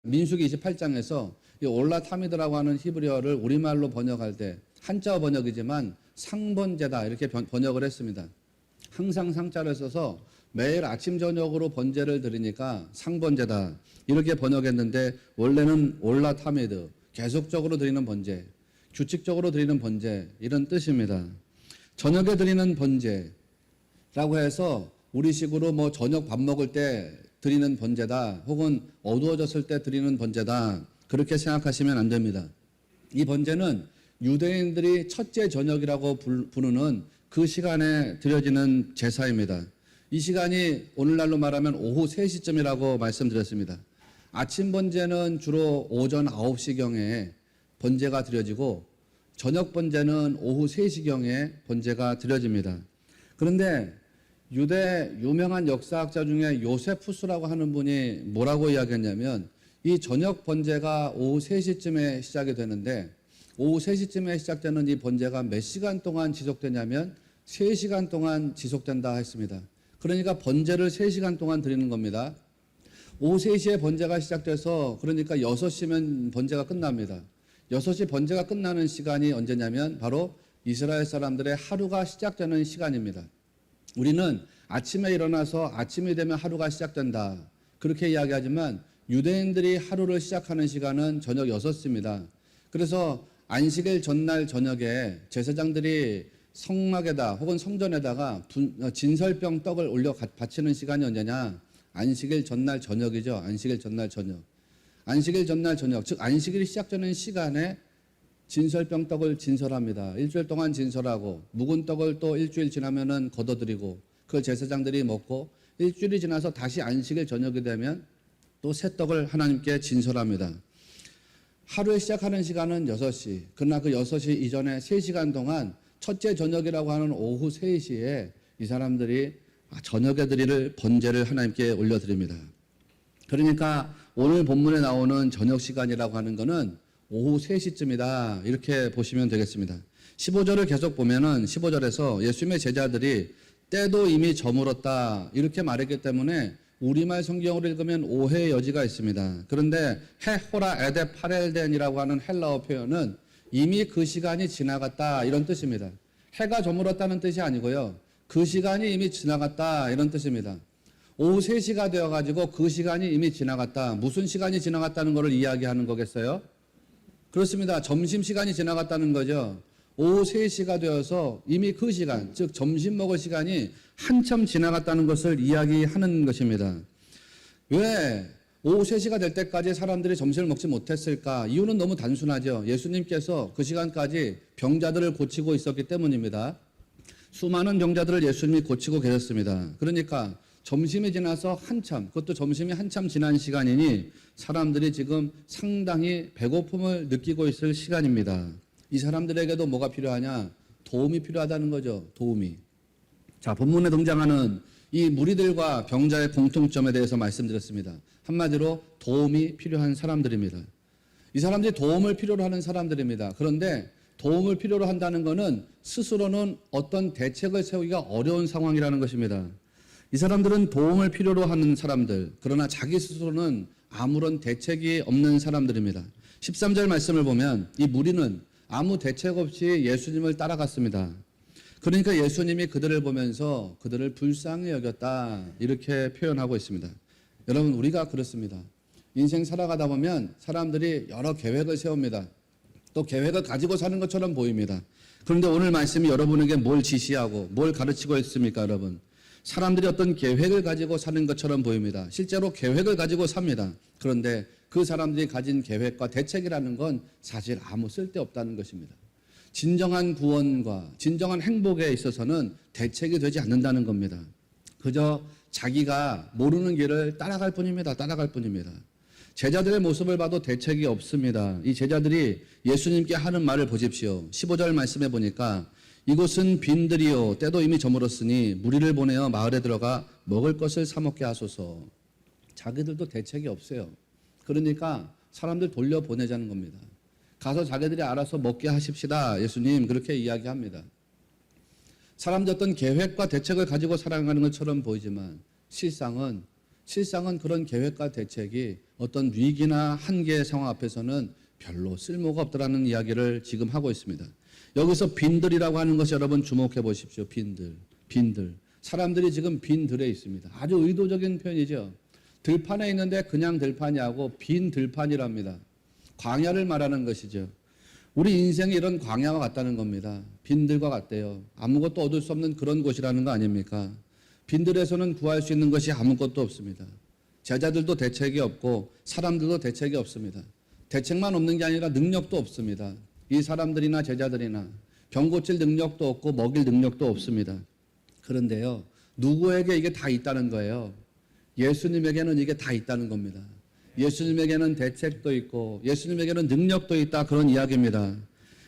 민수기 28장에서 이 올라타미드라고 하는 히브리어를 우리말로 번역할 때 한자어 번역이지만 상번제다 이렇게 번역을 했습니다. 항상 상자를 써서 매일 아침 저녁으로 번제를 드리니까 상번제다 이렇게 번역했는데 원래는 올라타미드 계속적으로 드리는 번제, 규칙적으로 드리는 번제 이런 뜻입니다. 저녁에 드리는 번제라고 해서 우리식으로 뭐 저녁 밥 먹을 때 드리는 번제다 혹은 어두워졌을 때 드리는 번제다 그렇게 생각하시면 안 됩니다. 이 번제는 유대인들이 첫째 저녁이라고 부르는 그 시간에 드려지는 제사입니다. 이 시간이 오늘날로 말하면 오후 3시쯤이라고 말씀드렸습니다. 아침 번제는 주로 오전 9시경에 번제가 드려지고 저녁 번제는 오후 3시경에 번제가 드려집니다. 그런데 유대 유명한 역사학자 중에 요세푸스라고 하는 분이 뭐라고 이야기했냐면 이 저녁 번제가 오후 3시쯤에 시작이 되는데 오후 3시쯤에 시작되는 이 번제가 몇 시간 동안 지속되냐면 3시간 동안 지속된다 했습니다. 그러니까 번제를 3시간 동안 드리는 겁니다. 오후 3시에 번제가 시작돼서 그러니까 6시면 번제가 끝납니다. 6시 번제가 끝나는 시간이 언제냐면 바로 이스라엘 사람들의 하루가 시작되는 시간입니다. 우리는 아침에 일어나서 아침이 되면 하루가 시작된다 그렇게 이야기하지만 유대인들이 하루를 시작하는 시간은 저녁 6시입니다. 그래서 안식일 전날 저녁에 제사장들이 성막에다 혹은 성전에다가 진설병 떡을 올려 바치는 시간이 언제냐? 안식일 전날 저녁이죠. 안식일 전날 저녁. 안식일 전날 저녁, 즉 안식일이 시작되는 시간에 진설병 떡을 진설합니다. 일주일 동안 진설하고 묵은 떡을 또 일주일 지나면은 걷어들이고 그 제사장들이 먹고 일주일이 지나서 다시 안식일 저녁이 되면 또 새 떡을 하나님께 진설합니다. 하루에 시작하는 시간은 6시. 그러나 그 6시 이전에 3시간 동안 첫째 저녁이라고 하는 오후 3시에 이 사람들이 저녁에 드릴 번제를 하나님께 올려드립니다. 그러니까 오늘 본문에 나오는 저녁 시간이라고 하는 것은 오후 3시쯤이다 이렇게 보시면 되겠습니다. 15절을 계속 보면은 15절에서 예수님의 제자들이 때도 이미 저물었다 이렇게 말했기 때문에 우리말 성경으로 읽으면 오해의 여지가 있습니다. 그런데 헤호라 에데 파렐덴이라고 하는 헬라어 표현은 이미 그 시간이 지나갔다 이런 뜻입니다. 해가 저물었다는 뜻이 아니고요. 그 시간이 이미 지나갔다 이런 뜻입니다. 오후 3시가 되어가지고 그 시간이 이미 지나갔다. 무슨 시간이 지나갔다는 것을 이야기하는 거겠어요? 그렇습니다. 점심시간이 지나갔다는 거죠. 오후 3시가 되어서 이미 그 시간, 즉 점심 먹을 시간이 한참 지나갔다는 것을 이야기하는 것입니다. 왜 오후 3시가 될 때까지 사람들이 점심을 먹지 못했을까? 이유는 너무 단순하죠. 예수님께서 그 시간까지 병자들을 고치고 있었기 때문입니다. 수많은 병자들을 예수님이 고치고 계셨습니다. 그러니까 점심이 지나서 한참, 그것도 점심이 한참 지난 시간이니 사람들이 지금 상당히 배고픔을 느끼고 있을 시간입니다. 이 사람들에게도 뭐가 필요하냐? 도움이 필요하다는 거죠. 도움이. 자, 본문에 등장하는 이 무리들과 병자의 공통점에 대해서 말씀드렸습니다. 한마디로 도움이 필요한 사람들입니다. 이 사람들이 도움을 필요로 하는 사람들입니다. 그런데 도움을 필요로 한다는 것은 스스로는 어떤 대책을 세우기가 어려운 상황이라는 것입니다. 이 사람들은 도움을 필요로 하는 사람들, 그러나 자기 스스로는 아무런 대책이 없는 사람들입니다. 13절 말씀을 보면 이 무리는 아무 대책 없이 예수님을 따라갔습니다. 그러니까 예수님이 그들을 보면서 그들을 불쌍히 여겼다 이렇게 표현하고 있습니다. 여러분 우리가 그렇습니다. 인생 살아가다 보면 사람들이 여러 계획을 세웁니다. 또 계획을 가지고 사는 것처럼 보입니다. 그런데 오늘 말씀이 여러분에게 뭘 지시하고 뭘 가르치고 있습니까, 여러분? 사람들이 어떤 계획을 가지고 사는 것처럼 보입니다. 실제로 계획을 가지고 삽니다. 그런데 그 사람들이 가진 계획과 대책이라는 건 사실 아무 쓸데없다는 것입니다. 진정한 구원과 진정한 행복에 있어서는 대책이 되지 않는다는 겁니다. 그저 자기가 모르는 길을 따라갈 뿐입니다. 따라갈 뿐입니다. 제자들의 모습을 봐도 대책이 없습니다. 이 제자들이 예수님께 하는 말을 보십시오. 15절 말씀해 보니까 이곳은 빈들이요 때도 이미 저물었으니 무리를 보내어 마을에 들어가 먹을 것을 사 먹게 하소서. 자기들도 대책이 없어요. 그러니까 사람들 돌려보내자는 겁니다. 가서 자기들이 알아서 먹게 하십시다. 예수님 그렇게 이야기합니다. 사람들 어떤 계획과 대책을 가지고 살아가는 것처럼 보이지만 실상은 실상은 그런 계획과 대책이 어떤 위기나 한계의 상황 앞에서는 별로 쓸모가 없다라는 이야기를 지금 하고 있습니다. 여기서 빈들이라고 하는 것이 여러분 주목해 보십시오. 빈들. 사람들이 지금 빈들에 있습니다. 아주 의도적인 표현이죠. 들판에 있는데 그냥 들판이 아니고 빈 들판이랍니다. 광야를 말하는 것이죠. 우리 인생이 이런 광야와 같다는 겁니다. 빈들과 같대요. 아무것도 얻을 수 없는 그런 곳이라는 거 아닙니까? 빈들에서는 구할 수 있는 것이 아무것도 없습니다. 제자들도 대책이 없고 사람들도 대책이 없습니다. 대책만 없는 게 아니라 능력도 없습니다. 이 사람들이나 제자들이나 병 고칠 능력도 없고 먹일 능력도 없습니다. 그런데요, 누구에게 이게 다 있다는 거예요? 예수님에게는 이게 다 있다는 겁니다. 예수님에게는 대책도 있고 예수님에게는 능력도 있다, 그런 이야기입니다.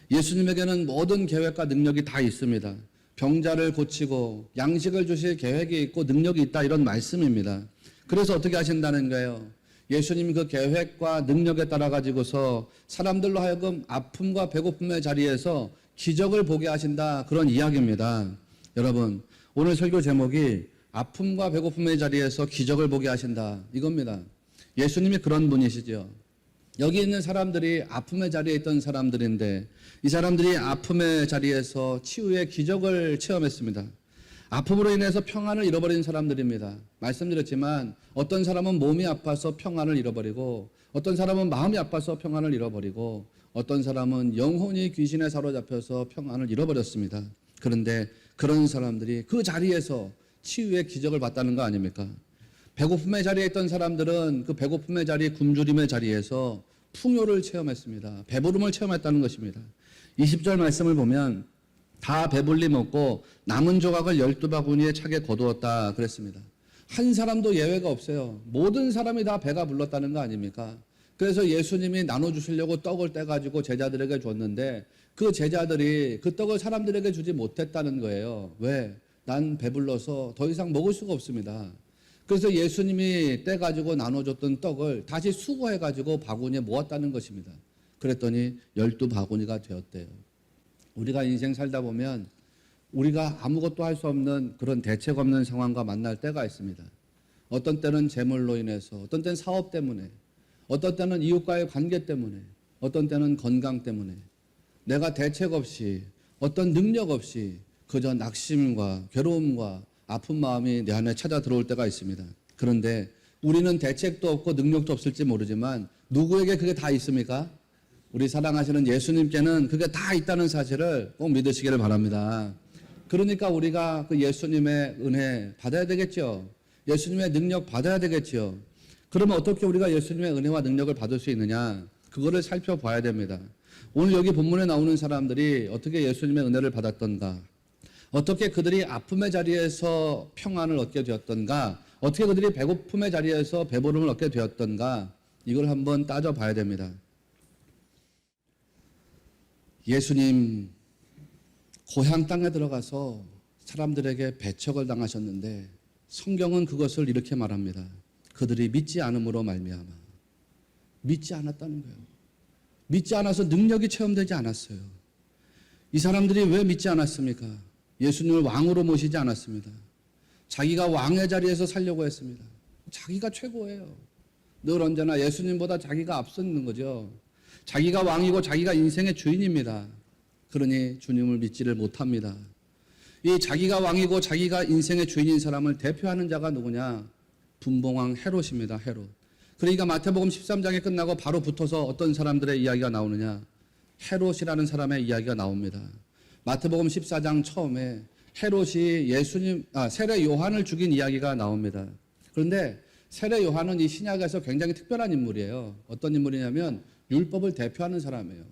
예수님에게는 모든 계획과 능력이 다 있습니다. 병자를 고치고 양식을 주실 계획이 있고 능력이 있다, 이런 말씀입니다. 그래서 어떻게 하신다는 거예요? 예수님이 그 계획과 능력에 따라 가지고서 사람들로 하여금 아픔과 배고픔의 자리에서 기적을 보게 하신다, 그런 이야기입니다. 여러분, 오늘 설교 제목이 아픔과 배고픔의 자리에서 기적을 보게 하신다, 이겁니다. 예수님이 그런 분이시죠. 여기 있는 사람들이 아픔의 자리에 있던 사람들인데 이 사람들이 아픔의 자리에서 치유의 기적을 체험했습니다. 아픔으로 인해서 평안을 잃어버린 사람들입니다. 말씀드렸지만 어떤 사람은 몸이 아파서 평안을 잃어버리고 어떤 사람은 마음이 아파서 평안을 잃어버리고 어떤 사람은 영혼이 귀신에 사로잡혀서 평안을 잃어버렸습니다. 그런데 그런 사람들이 그 자리에서 치유의 기적을 봤다는 거 아닙니까? 배고픔의 자리에 있던 사람들은 그 배고픔의 자리, 굶주림의 자리에서 풍요를 체험했습니다. 배부름을 체험했다는 것입니다. 20절 말씀을 보면 다 배불리 먹고 남은 조각을 12바구니에 차게 거두었다 그랬습니다. 한 사람도 예외가 없어요. 모든 사람이 다 배가 불렀다는 거 아닙니까? 그래서 예수님이 나눠주시려고 떡을 떼가지고 제자들에게 줬는데 그 제자들이 그 떡을 사람들에게 주지 못했다는 거예요. 왜? 난 배불러서 더 이상 먹을 수가 없습니다. 그래서 예수님이 떼가지고 나눠줬던 떡을 다시 수거해가지고 바구니에 모았다는 것입니다. 그랬더니 12바구니가 되었대요. 우리가 인생 살다 보면 우리가 아무것도 할 수 없는 그런 대책 없는 상황과 만날 때가 있습니다. 어떤 때는 재물로 인해서, 어떤 때는 사업 때문에, 어떤 때는 이웃과의 관계 때문에, 어떤 때는 건강 때문에 내가 대책 없이 어떤 능력 없이 그저 낙심과 괴로움과 아픈 마음이 내 안에 찾아 들어올 때가 있습니다. 그런데 우리는 대책도 없고 능력도 없을지 모르지만 누구에게 그게 다 있습니까? 우리 사랑하시는 예수님께는 그게 다 있다는 사실을 꼭 믿으시기를 바랍니다. 그러니까 우리가 그 예수님의 은혜 받아야 되겠죠. 예수님의 능력 받아야 되겠죠. 그러면 어떻게 우리가 예수님의 은혜와 능력을 받을 수 있느냐? 그거를 살펴봐야 됩니다. 오늘 여기 본문에 나오는 사람들이 어떻게 예수님의 은혜를 받았던가? 어떻게 그들이 아픔의 자리에서 평안을 얻게 되었던가? 어떻게 그들이 배고픔의 자리에서 배부름을 얻게 되었던가? 이걸 한번 따져봐야 됩니다. 예수님 고향 땅에 들어가서 사람들에게 배척을 당하셨는데 성경은 그것을 이렇게 말합니다. 그들이 믿지 않음으로 말미암아. 믿지 않았다는 거예요. 믿지 않아서 능력이 체험되지 않았어요. 이 사람들이 왜 믿지 않았습니까? 예수님을 왕으로 모시지 않았습니다. 자기가 왕의 자리에서 살려고 했습니다. 자기가 최고예요. 늘 언제나 예수님보다 자기가 앞서 있는 거죠. 자기가 왕이고 자기가 인생의 주인입니다. 그러니 주님을 믿지를 못합니다. 이 자기가 왕이고 자기가 인생의 주인인 사람을 대표하는 자가 누구냐? 분봉왕 헤롯입니다. 헤롯. 그러니까 마태복음 13장에 끝나고 바로 붙어서 어떤 사람들의 이야기가 나오느냐? 헤롯이라는 사람의 이야기가 나옵니다. 마태복음 14장 처음에 헤롯이 세례 요한을 죽인 이야기가 나옵니다. 그런데 세례 요한은 이 신약에서 굉장히 특별한 인물이에요. 어떤 인물이냐면 율법을 대표하는 사람이에요.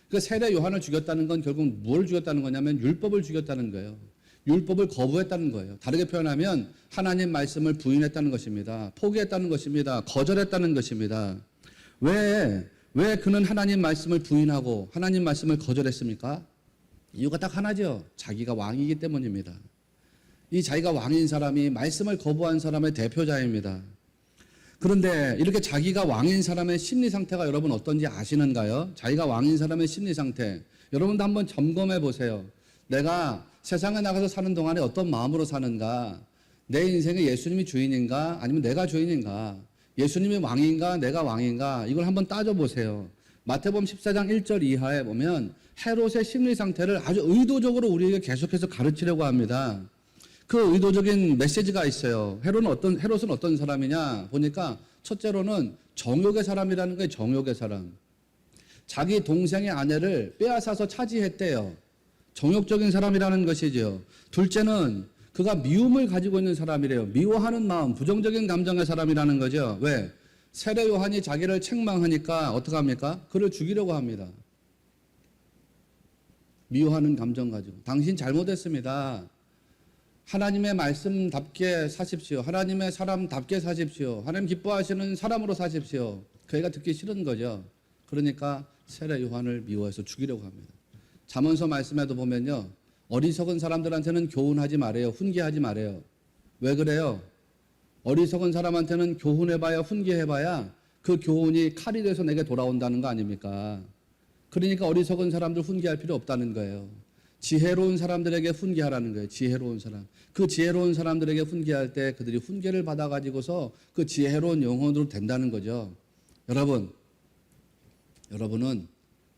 그 세례 요한을 죽였다는 건 결국 뭘 죽였다는 거냐면 율법을 죽였다는 거예요. 율법을 거부했다는 거예요. 다르게 표현하면 하나님 말씀을 부인했다는 것입니다. 포기했다는 것입니다. 거절했다는 것입니다. 왜 그는 하나님 말씀을 부인하고 하나님 말씀을 거절했습니까? 이유가 딱 하나죠. 자기가 왕이기 때문입니다. 이 자기가 왕인 사람이 말씀을 거부한 사람의 대표자입니다. 그런데 이렇게 자기가 왕인 사람의 심리 상태가 여러분 어떤지 아시는가요? 자기가 왕인 사람의 심리 상태. 여러분도 한번 점검해 보세요. 내가 세상에 나가서 사는 동안에 어떤 마음으로 사는가? 내 인생에 예수님이 주인인가 아니면 내가 주인인가, 예수님이 왕인가 내가 왕인가, 이걸 한번 따져보세요. 마태복음 14장 1절 이하에 보면 헤롯의 심리 상태를 아주 의도적으로 우리에게 계속해서 가르치려고 합니다. 그 의도적인 메시지가 있어요. 헤롯은 어떤 사람이냐 보니까 첫째로는 정욕의 사람이라는 거예요. 정욕의 사람. 자기 동생의 아내를 빼앗아서 차지했대요. 정욕적인 사람이라는 것이죠. 둘째는 그가 미움을 가지고 있는 사람이래요. 미워하는 마음, 부정적인 감정의 사람이라는 거죠. 왜? 세례 요한이 자기를 책망하니까 어떻게 합니까? 그를 죽이려고 합니다. 미워하는 감정 가지고. 당신 잘못했습니다. 하나님의 말씀답게 사십시오. 하나님의 사람답게 사십시오. 하나님 기뻐하시는 사람으로 사십시오. 그 애가 듣기 싫은 거죠. 그러니까 세례 요한을 미워해서 죽이려고 합니다. 잠언서 말씀에도 보면요, 어리석은 사람들한테는 교훈하지 말아요. 훈계하지 말아요. 왜 그래요? 어리석은 사람한테는 교훈해봐야 훈계해봐야 그 교훈이 칼이 돼서 내게 돌아온다는 거 아닙니까? 그러니까 어리석은 사람들 훈계할 필요 없다는 거예요. 지혜로운 사람들에게 훈계하라는 거예요. 지혜로운 사람. 그 지혜로운 사람들에게 훈계할 때 그들이 훈계를 받아가지고서 그 지혜로운 영혼으로 된다는 거죠. 여러분은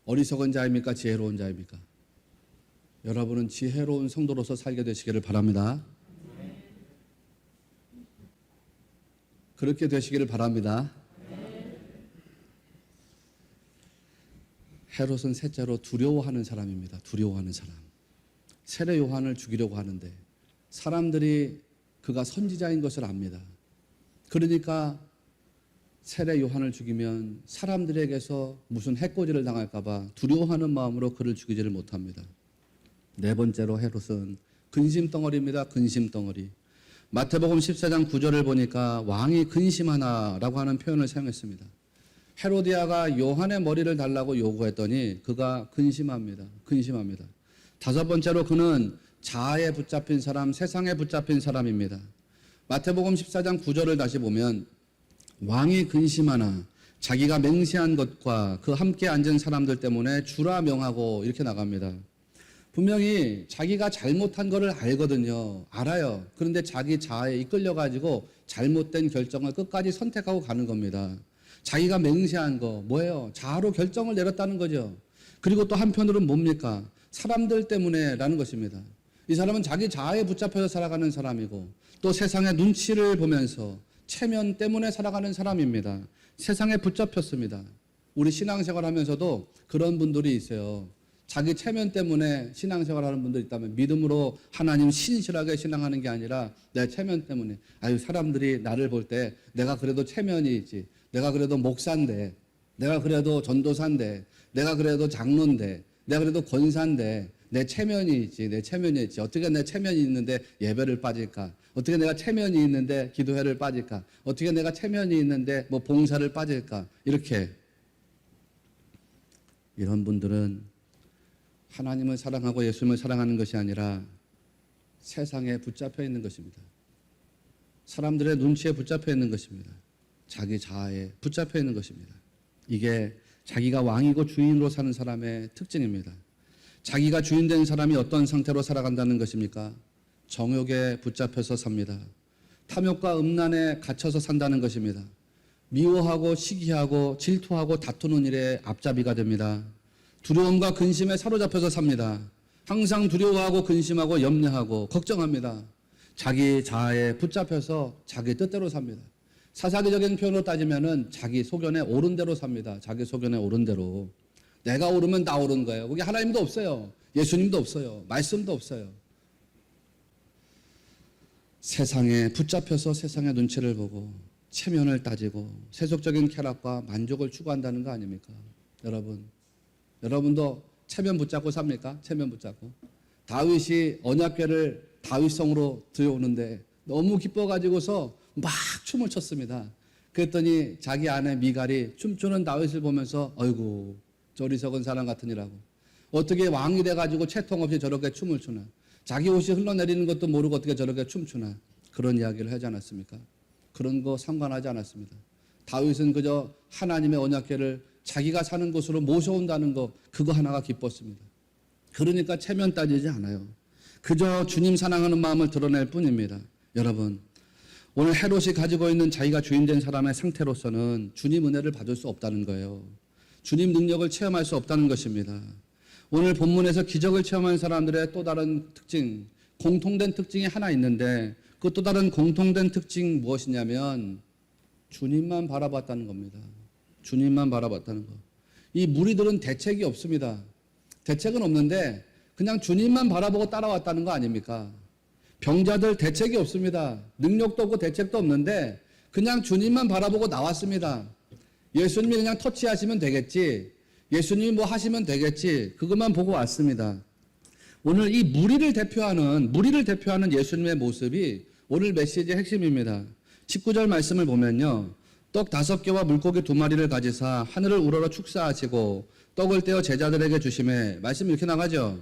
어리석은 자입니까? 지혜로운 자입니까? 여러분은 지혜로운 성도로서 살게 되시기를 바랍니다. 그렇게 되시기를 바랍니다. 헤롯은 셋째로 두려워하는 사람입니다. 두려워하는 사람. 세례 요한을 죽이려고 하는데 사람들이 그가 선지자인 것을 압니다. 그러니까 세례 요한을 죽이면 사람들에게서 무슨 해코지를 당할까 봐 두려워하는 마음으로 그를 죽이지를 못합니다. 네 번째로 헤롯은 근심덩어리입니다. 근심덩어리. 마태복음 14장 9절을 보니까 왕이 근심하나라고 하는 표현을 사용했습니다. 헤로디아가 요한의 머리를 달라고 요구했더니 그가 근심합니다. 다섯 번째로 그는 자아에 붙잡힌 사람, 세상에 붙잡힌 사람입니다. 마태복음 14장 9절을 다시 보면 왕이 근심하나 자기가 맹세한 것과 그 함께 앉은 사람들 때문에 주라 명하고 이렇게 나갑니다. 분명히 자기가 잘못한 것을 알거든요. 알아요. 그런데 자기 자아에 이끌려가지고 잘못된 결정을 끝까지 선택하고 가는 겁니다. 자기가 맹세한 거 뭐예요? 자아로 결정을 내렸다는 거죠. 그리고 또 한편으로는 뭡니까? 사람들 때문에라는 것입니다. 이 사람은 자기 자아에 붙잡혀서 살아가는 사람이고 또 세상의 눈치를 보면서 체면 때문에 살아가는 사람입니다. 세상에 붙잡혔습니다. 우리 신앙생활 하면서도 그런 분들이 있어요. 자기 체면 때문에 신앙생활하는 분들 있다면 믿음으로 하나님 신실하게 신앙하는 게 아니라 내 체면 때문에 사람들이 나를 볼 때 내가 그래도 체면이 있지, 내가 그래도 목사인데, 내가 그래도 전도사인데, 내가 그래도 장로인데, 내가 그래도 권사인데 내 체면이 있지. 어떻게 내 체면이 있는데 예배를 빠질까? 어떻게 내가 체면이 있는데 기도회를 빠질까? 어떻게 내가 체면이 있는데 뭐 봉사를 빠질까? 이런 분들은 하나님을 사랑하고 예수님을 사랑하는 것이 아니라 세상에 붙잡혀 있는 것입니다. 사람들의 눈치에 붙잡혀 있는 것입니다. 자기 자아에 붙잡혀 있는 것입니다. 이게 자기가 왕이고 주인으로 사는 사람의 특징입니다. 자기가 주인된 사람이 어떤 상태로 살아간다는 것입니까? 정욕에 붙잡혀서 삽니다. 탐욕과 음란에 갇혀서 산다는 것입니다. 미워하고 시기하고 질투하고 다투는 일에 앞잡이가 됩니다. 두려움과 근심에 사로잡혀서 삽니다. 항상 두려워하고 근심하고 염려하고 걱정합니다. 자기 자아에 붙잡혀서 자기 뜻대로 삽니다. 사사기적인 표현으로 따지면은 자기 소견에 오른 대로 삽니다. 자기 소견에 오른 대로. 내가 오르면 나 오른 거예요. 거기 하나님도 없어요. 예수님도 없어요. 말씀도 없어요. 세상에 붙잡혀서 세상의 눈치를 보고 체면을 따지고 세속적인 쾌락과 만족을 추구한다는 거 아닙니까? 여러분도 체면 붙잡고 삽니까? 체면 붙잡고. 다윗이 언약궤를 다윗성으로 들여오는데 너무 기뻐가지고서 막 춤을 췄습니다. 그랬더니 자기 아내 미갈이 춤추는 다윗을 보면서 어이구 저 어리석은 사람 같으니라고. 어떻게 왕이 돼가지고 채통 없이 저렇게 춤을 추나. 자기 옷이 흘러내리는 것도 모르고 어떻게 저렇게 춤추나. 그런 이야기를 하지 않았습니까? 그런 거 상관하지 않았습니다. 다윗은 그저 하나님의 언약궤를 자기가 사는 곳으로 모셔온다는 거 그거 하나가 기뻤습니다. 그러니까 체면 따지지 않아요. 그저 주님 사랑하는 마음을 드러낼 뿐입니다. 여러분, 오늘 헤롯이 가지고 있는 자기가 주인된 사람의 상태로서는 주님 은혜를 받을 수 없다는 거예요. 주님 능력을 체험할 수 없다는 것입니다. 오늘 본문에서 기적을 체험한 사람들의 또 다른 특징, 공통된 특징이 하나 있는데 그 또 다른 공통된 특징 무엇이냐면 주님만 바라봤다는 겁니다. 주님만 바라봤다는 것. 이 무리들은 대책이 없습니다. 대책은 없는데 그냥 주님만 바라보고 따라왔다는 거 아닙니까? 병자들 대책이 없습니다. 능력도 없고 대책도 없는데 그냥 주님만 바라보고 나왔습니다. 예수님이 그냥 터치하시면 되겠지. 예수님이 뭐 하시면 되겠지. 그것만 보고 왔습니다. 오늘 이 무리를 대표하는 예수님의 모습이 오늘 메시지의 핵심입니다. 19절 말씀을 보면요. 떡 5개와 물고기 2마리를 가지사 하늘을 우러러 축사하시고 떡을 떼어 제자들에게 주심에 말씀이 이렇게 나가죠.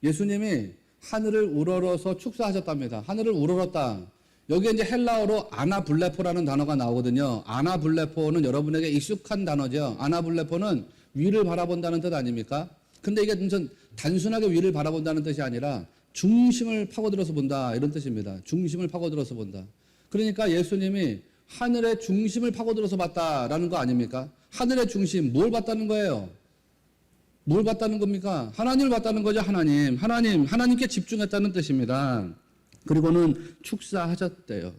예수님이 하늘을 우러러서 축사하셨답니다. 하늘을 우러렀다. 여기에 이제 헬라어로 아나블레포라는 단어가 나오거든요. 아나블레포는 여러분에게 익숙한 단어죠. 아나블레포는 위를 바라본다는 뜻 아닙니까? 근데 이게 무슨 단순하게 위를 바라본다는 뜻이 아니라 중심을 파고들어서 본다 이런 뜻입니다. 중심을 파고들어서 본다. 그러니까 예수님이 하늘의 중심을 파고들어서 봤다라는 거 아닙니까? 하늘의 중심, 뭘 봤다는 거예요? 뭘 봤다는 겁니까? 하나님을 봤다는 거죠. 하나님께 집중했다는 뜻입니다. 그리고는 축사하셨대요.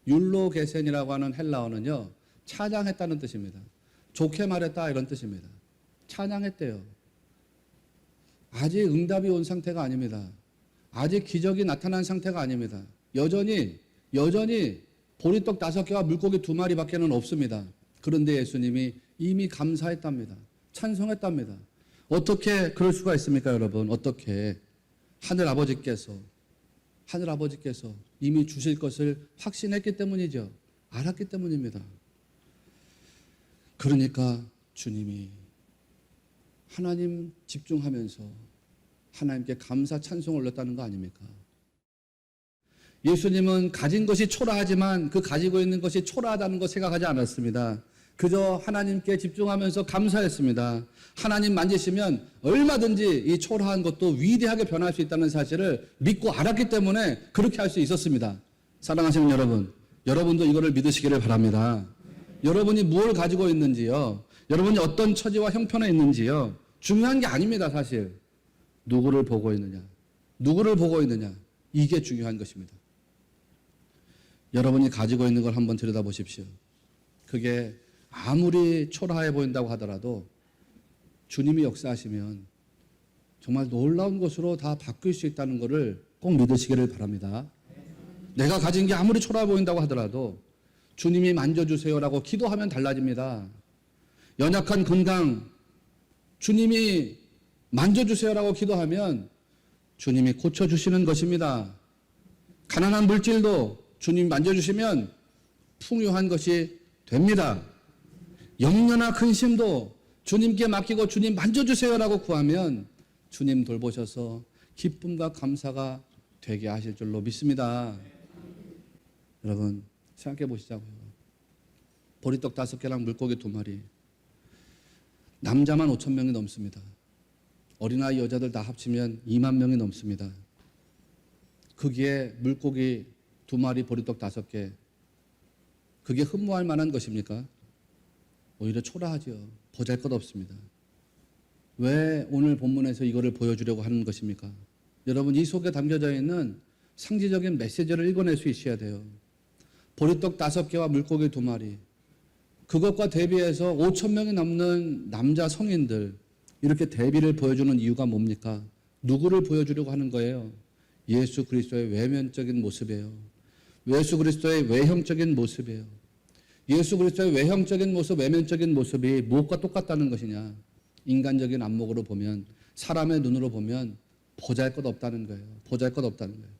율로게센이라고 하는 헬라어는요, 찬양했다는 뜻입니다. 좋게 말했다 이런 뜻입니다. 찬양했대요. 아직 응답이 온 상태가 아닙니다. 아직 기적이 나타난 상태가 아닙니다. 여전히 보리떡 5개와 물고기 2마리밖에는 없습니다. 그런데 예수님이 이미 감사했답니다. 찬송했답니다. 어떻게 그럴 수가 있습니까, 여러분? 어떻게? 하늘 아버지께서 이미 주실 것을 확신했기 때문이죠. 알았기 때문입니다. 그러니까 주님이 하나님 집중하면서 하나님께 감사 찬송을 올렸다는 거 아닙니까? 예수님은 가진 것이 초라하지만 그 가지고 있는 것이 초라하다는 것 생각하지 않았습니다. 그저 하나님께 집중하면서 감사했습니다. 하나님 만지시면 얼마든지 이 초라한 것도 위대하게 변할 수 있다는 사실을 믿고 알았기 때문에 그렇게 할 수 있었습니다. 사랑하시는 여러분, 여러분도 이거를 믿으시기를 바랍니다. 여러분이 무엇을 가지고 있는지요, 여러분이 어떤 처지와 형편에 있는지요, 중요한 게 아닙니다. 사실 누구를 보고 있느냐, 이게 중요한 것입니다. 여러분이 가지고 있는 걸 한번 들여다보십시오. 그게 아무리 초라해 보인다고 하더라도 주님이 역사하시면 정말 놀라운 것으로 다 바뀔 수 있다는 것을 꼭 믿으시기를 바랍니다. 내가 가진 게 아무리 초라해 보인다고 하더라도 주님이 만져주세요라고 기도하면 달라집니다. 연약한 건강, 주님이 만져주세요라고 기도하면 주님이 고쳐주시는 것입니다. 가난한 물질도 주님이 만져주시면 풍요한 것이 됩니다. 영련한 근심도 주님께 맡기고 주님 만져주세요라고 구하면 주님 돌보셔서 기쁨과 감사가 되게 하실 줄로 믿습니다. 여러분 생각해 보시자고요. 보리떡 5개랑 물고기 2마리, 남자만 5,000명이 넘습니다. 어린아이 여자들 다 합치면 2만 명이 넘습니다. 거기에 물고기 2마리, 보리떡 5개, 그게 흠모할 만한 것입니까? 오히려 초라하죠. 보잘것없습니다. 왜 오늘 본문에서 이거를 보여주려고 하는 것입니까? 여러분, 이 속에 담겨져 있는 상징적인 메시지를 읽어낼 수 있어야 돼요. 보리떡 5개와 물고기 2마리, 그것과 대비해서 5,000명이 넘는 남자 성인들, 이렇게 대비를 보여주는 이유가 뭡니까? 누구를 보여주려고 하는 거예요? 예수 그리스도의 외면적인 모습이에요. 예수 그리스도의 외형적인 모습이에요. 예수 그리스도의 외형적인 모습, 외면적인 모습이 무엇과 똑같다는 것이냐? 인간적인 안목으로 보면, 사람의 눈으로 보면 보잘것없다는 거예요. 보잘것없다는 거예요.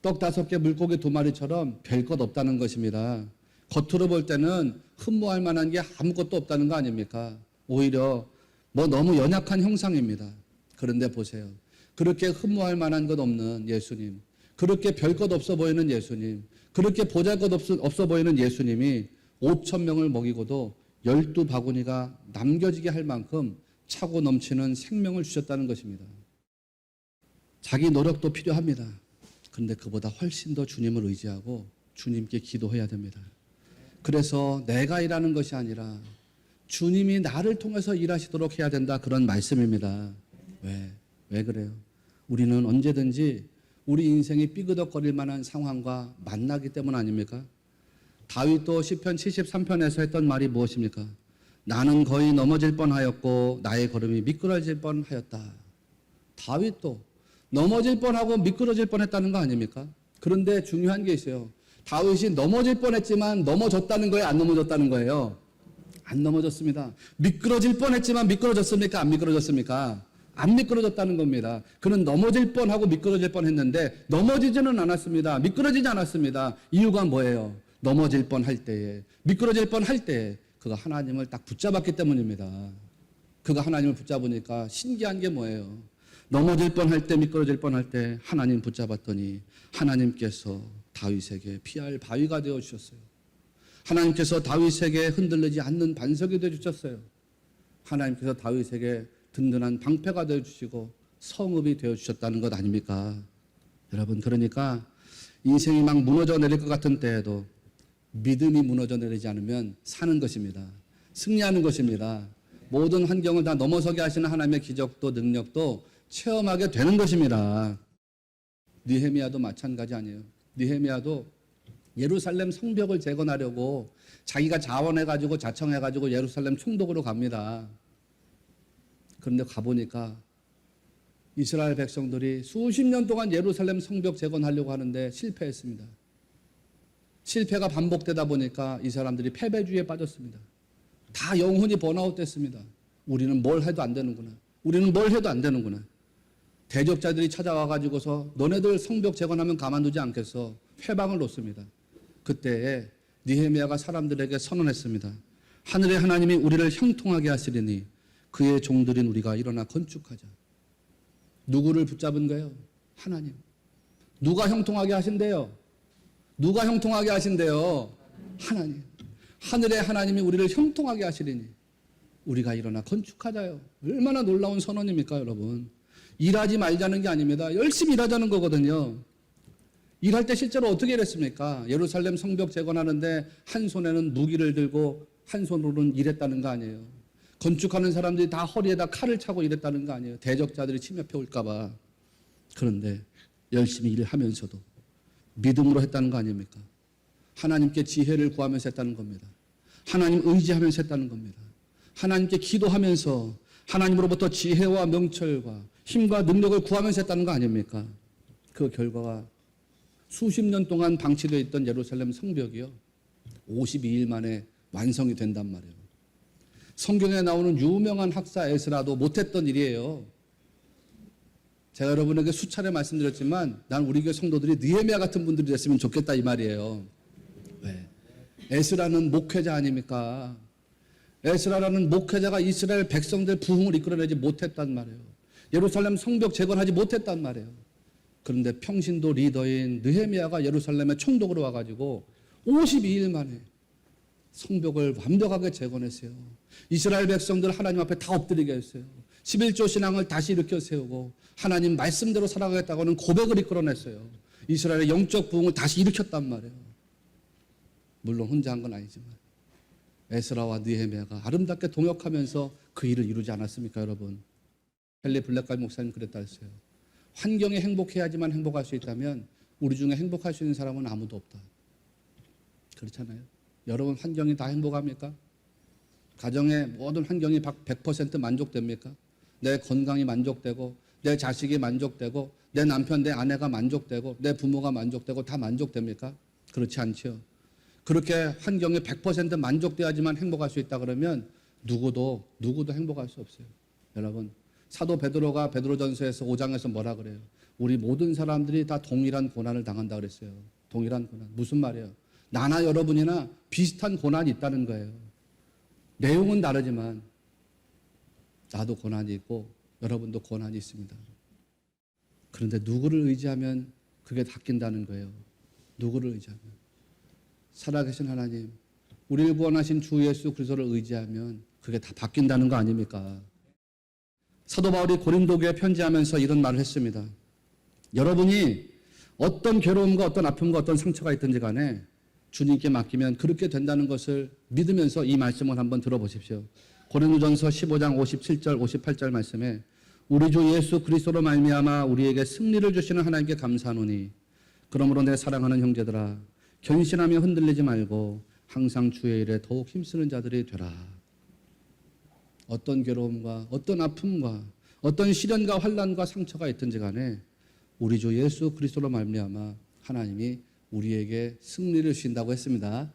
떡 5개, 물고기 2마리처럼 별것 없다는 것입니다. 겉으로 볼 때는 흠모할 만한 게 아무것도 없다는 거 아닙니까? 오히려 너무 연약한 형상입니다. 그런데 보세요. 그렇게 흠모할 만한 것 없는 예수님, 그렇게 별것 없어 보이는 예수님, 그렇게 보잘것 없어 보이는 예수님이 5,000명을 먹이고도 12바구니가 남겨지게 할 만큼 차고 넘치는 생명을 주셨다는 것입니다. 자기 노력도 필요합니다. 그런데 그보다 훨씬 더 주님을 의지하고 주님께 기도해야 됩니다. 그래서 내가 일하는 것이 아니라 주님이 나를 통해서 일하시도록 해야 된다. 그런 말씀입니다. 왜 그래요? 우리는 언제든지 우리 인생이 삐그덕거릴 만한 상황과 만나기 때문 아닙니까? 다윗도 시편 73편에서 했던 말이 무엇입니까? 나는 거의 넘어질 뻔하였고 나의 걸음이 미끄러질 뻔하였다. 다윗도 넘어질 뻔하고 미끄러질 뻔했다는 거 아닙니까? 그런데 중요한 게 있어요. 다윗이 넘어질 뻔했지만 넘어졌다는 거예요? 안 넘어졌다는 거예요? 안 넘어졌습니다. 미끄러질 뻔했지만 미끄러졌습니까? 안 미끄러졌습니까? 안 미끄러졌다는 겁니다. 그는 넘어질 뻔하고 미끄러질 뻔했는데 넘어지지는 않았습니다. 미끄러지지 않았습니다. 이유가 뭐예요? 넘어질 뻔할 때에, 미끄러질 뻔할 때에 그가 하나님을 딱 붙잡았기 때문입니다. 그가 하나님을 붙잡으니까 신기한 게 뭐예요? 넘어질 뻔할 때, 미끄러질 뻔할 때 하나님 붙잡았더니 하나님께서 다윗에게 피할 바위가 되어주셨어요. 하나님께서 다윗에게 흔들리지 않는 반석이 되어주셨어요. 하나님께서 다윗에게 든든한 방패가 되어주시고 성읍이 되어주셨다는 것 아닙니까? 여러분, 그러니까 인생이 막 무너져 내릴 것 같은 때에도 믿음이 무너져 내리지 않으면 사는 것입니다. 승리하는 것입니다. 모든 환경을 다 넘어서게 하시는 하나님의 기적도 능력도 체험하게 되는 것입니다. 느헤미야도 마찬가지 아니에요. 느헤미야도 예루살렘 성벽을 재건하려고 자기가 자원해가지고 자청해가지고 예루살렘 총독으로 갑니다. 그런데 가보니까 이스라엘 백성들이 수십 년 동안 예루살렘 성벽 재건하려고 하는데 실패했습니다. 실패가 반복되다 보니까 이 사람들이 패배주의에 빠졌습니다. 다 영혼이 번아웃 됐습니다. 우리는 뭘 해도 안 되는구나. 우리는 뭘 해도 안 되는구나. 대적자들이 찾아와가지고서 너네들 성벽 재건하면 가만두지 않겠어. 회방을 놓습니다. 그때에 느헤미야가 사람들에게 선언했습니다. 하늘의 하나님이 우리를 형통하게 하시리니 그의 종들인 우리가 일어나 건축하자. 누구를 붙잡은 거예요? 하나님. 누가 형통하게 하신대요? 누가 형통하게 하신대요? 하나님. 하늘의 하나님이 우리를 형통하게 하시리니 우리가 일어나 건축하자요. 얼마나 놀라운 선언입니까, 여러분? 일하지 말자는 게 아닙니다. 열심히 일하자는 거거든요. 일할 때 실제로 어떻게 일했습니까? 예루살렘 성벽 재건하는데 한 손에는 무기를 들고 한 손으로는 일했다는 거 아니에요. 건축하는 사람들이 다 허리에다 칼을 차고 일했다는 거 아니에요. 대적자들이 침입해 올까 봐. 그런데 열심히 일하면서도 믿음으로 했다는 거 아닙니까? 하나님께 지혜를 구하면서 했다는 겁니다. 하나님 의지하면서 했다는 겁니다. 하나님께 기도하면서 하나님으로부터 지혜와 명철과 힘과 능력을 구하면서 했다는 거 아닙니까? 그 결과가 수십 년 동안 방치되어 있던 예루살렘 성벽이요, 52일 만에 완성이 된단 말이에요. 성경에 나오는 유명한 학사 에스라도 못했던 일이에요. 제가 여러분에게 수차례 말씀드렸지만 난 우리 교회 성도들이 느헤미야 같은 분들이 됐으면 좋겠다 이 말이에요. 왜? 에스라는 목회자 아닙니까? 에스라라는 목회자가 이스라엘 백성들 부흥을 이끌어내지 못했단 말이에요. 예루살렘 성벽 재건하지 못했단 말이에요. 그런데 평신도 리더인 느헤미야가 예루살렘의 총독으로 와가지고 52일 만에 성벽을 완벽하게 재건했어요. 이스라엘 백성들 하나님 앞에 다 엎드리게 했어요. 11조 신앙을 다시 일으켜 세우고 하나님 말씀대로 살아가겠다고는 고백을 이끌어냈어요. 이스라엘의 영적 부흥을 다시 일으켰단 말이에요. 물론 혼자 한 건 아니지만 에스라와 느헤미야가 아름답게 동역하면서 그 일을 이루지 않았습니까, 여러분? 헨리 블랙갈 목사님 그랬다 했어요. 환경에 행복해야지만 행복할 수 있다면 우리 중에 행복할 수 있는 사람은 아무도 없다. 그렇잖아요. 여러분 환경이 다 행복합니까? 가정의 모든 환경이 100% 만족됩니까? 내 건강이 만족되고 내 자식이 만족되고 내 남편, 내 아내가 만족되고 내 부모가 만족되고 다 만족됩니까? 그렇지 않죠. 그렇게 환경이 100% 만족돼야지만 행복할 수 있다 그러면 누구도 행복할 수 없어요. 여러분, 사도 베드로가 베드로전서에서 5장에서 뭐라 그래요? 우리 모든 사람들이 다 동일한 고난을 당한다 그랬어요. 동일한 고난. 무슨 말이에요? 나나 여러분이나 비슷한 고난이 있다는 거예요. 내용은 다르지만 나도 고난이 있고 여러분도 고난이 있습니다. 그런데 누구를 의지하면 그게 바뀐다는 거예요. 누구를 의지하면. 살아계신 하나님, 우리를 구원하신 주 예수 그리스도를 의지하면 그게 다 바뀐다는 거 아닙니까? 사도 바울이 고린도 교회에 편지하면서 이런 말을 했습니다. 여러분이 어떤 괴로움과 어떤 아픔과 어떤 상처가 있든지 간에 주님께 맡기면 그렇게 된다는 것을 믿으면서 이 말씀을 한번 들어보십시오. 고린도전서 15장 57절 58절 말씀에 우리 주 예수 그리스도로 말미암아 우리에게 승리를 주시는 하나님께 감사하노니 그러므로 내 사랑하는 형제들아 견신하며 흔들리지 말고 항상 주의 일에 더욱 힘쓰는 자들이 되라. 어떤 괴로움과 어떤 아픔과 어떤 시련과 환난과 상처가 있든지 간에 우리 주 예수 그리스도로 말미암아 하나님이 우리에게 승리를 주신다고 했습니다.